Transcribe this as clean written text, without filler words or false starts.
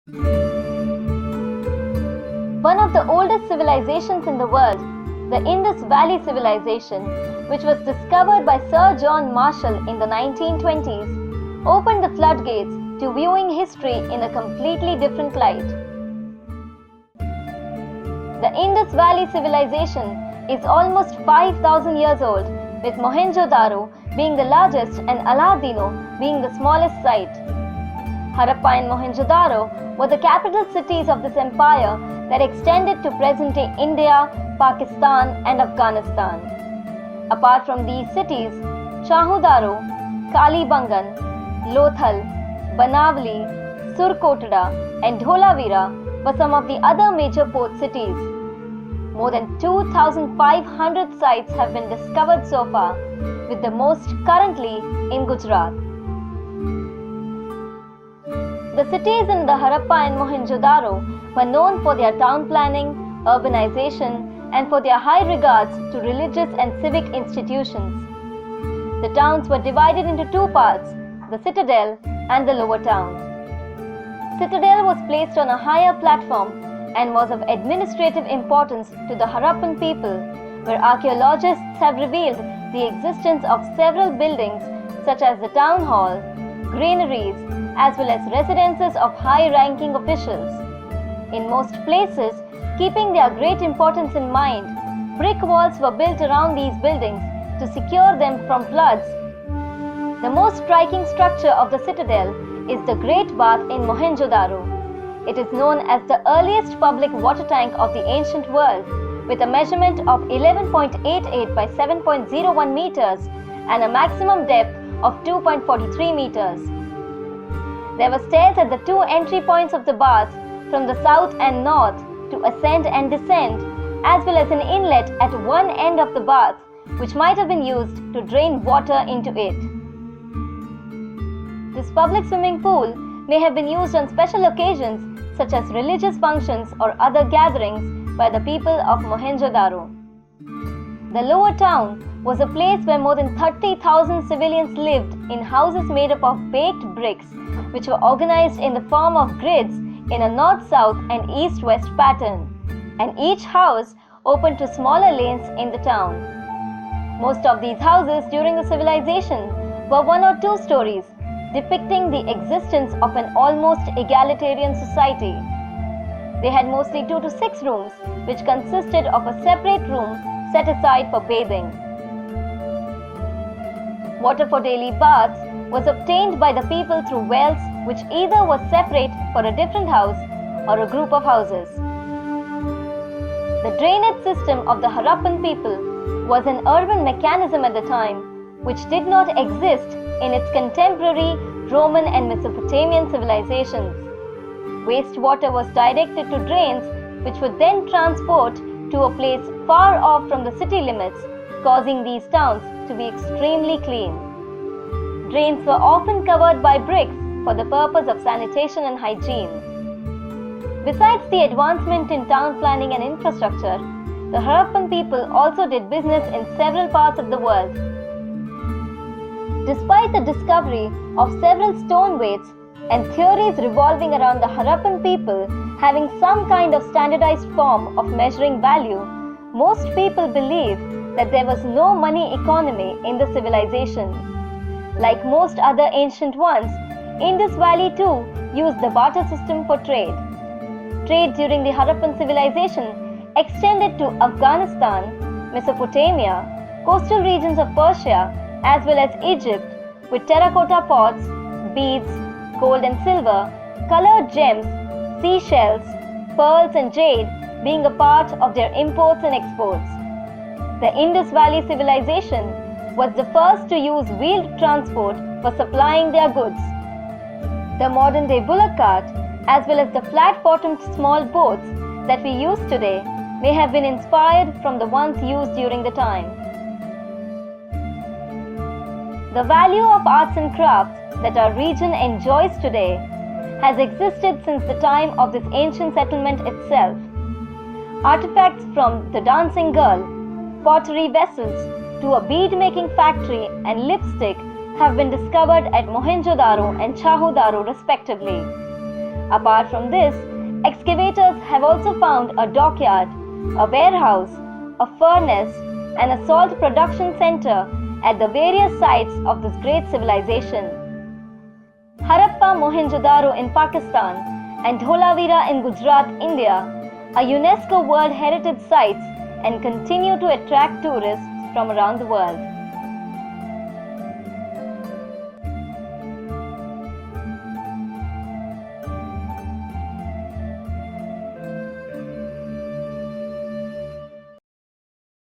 One of the oldest civilizations in the world, the Indus Valley Civilization, which was discovered by Sir John Marshall in the 1920s, opened the floodgates to viewing history in a completely different light. The Indus Valley Civilization is almost 5,000 years old, with Mohenjo-daro being the largest and Aladino being the smallest site. Harappa and Mohenjo-daro were the capital cities of this empire that extended to present-day India, Pakistan and Afghanistan. Apart from these cities, Chahudaro, Kalibangan, Lothal, Banavali, Surkotada and Dholavira were some of the other major port cities. More than 2,500 sites have been discovered so far, with the most currently in Gujarat. The cities in the Harappa and Mohenjo-daro were known for their town planning, urbanization, and for their high regards to religious and civic institutions. The towns were divided into two parts, the citadel and the Lowertown. Citadel was placed on a higher platform and was of administrative importance to the Harappan people, where archaeologists have revealed the existence of several buildings such as the town hall, granaries, as well as residences of high-ranking officials. In most places, keeping their great importance in mind, brick walls were built around these buildings to secure them from floods. The most striking structure of the citadel is the Great Bath in Mohenjo-daro. It is known as the earliest public water tank of the ancient world, with a measurement of 11.88 by 7.01 meters and a maximum depth of 2.43 meters. There were stairs at the two entry points of the bath from the south and north to ascend and descend, as well as an inlet at one end of the bath, which might have been used to drain water into it. This public swimming pool may have been used on special occasions such as religious functions or other gatherings by the people of Mohenjo-daro. The Lowertown was a place where more than 30,000 civilians lived in houses made up of baked bricks, which were organized in the form of grids in a north-south and east-west pattern, and each house opened to smaller lanes in the town. Most of these houses during the civilization were 1 or 2 stories, depicting the existence of an almost egalitarian society. They had mostly 2 to 6 rooms, which consisted of a separate room set aside for bathing. Water for daily baths was obtained by the people through wells which either was separate for a different house or a group of houses. The drainage system of the Harappan people was an urban mechanism at the time which did not exist in its contemporary Roman and Mesopotamian civilizations. Wastewater was directed to drains which would then transport to a place far off from the city limits, causing these towns to be extremely clean. Drains were often covered by bricks for the purpose of sanitation and hygiene. Besides the advancement in town planning and infrastructure, the Harappan people also did business in several parts of the world. Despite the discovery of several stone weights and theories revolving around the Harappan people having some kind of standardized form of measuring value, most people believe that there was no money economy in the civilization. Like most other ancient ones, Indus Valley too used the barter system for trade. Trade during the Harappan civilization extended to Afghanistan, Mesopotamia, coastal regions of Persia, as well as Egypt, with terracotta pots, beads, gold and silver, colored gems, seashells, pearls and jade being a part of their imports and exports. The Indus Valley civilization was the first to use wheeled transport for supplying their goods. The modern-day bullock cart, as well as the flat-bottomed small boats that we use today, may have been inspired from the ones used during the time. The value of arts and crafts that our region enjoys today has existed since the time of this ancient settlement itself. Artifacts from the dancing girl, pottery vessels, to a bead-making factory and lipstick have been discovered at Mohenjo-daro and Chahudaro respectively. Apart from this, excavators have also found a dockyard, a warehouse, a furnace, and a salt production center at the various sites of this great civilization. Harappa, Mohenjo-daro in Pakistan and Dholavira in Gujarat, India are UNESCO World Heritage Sites and continue to attract tourists from around the world.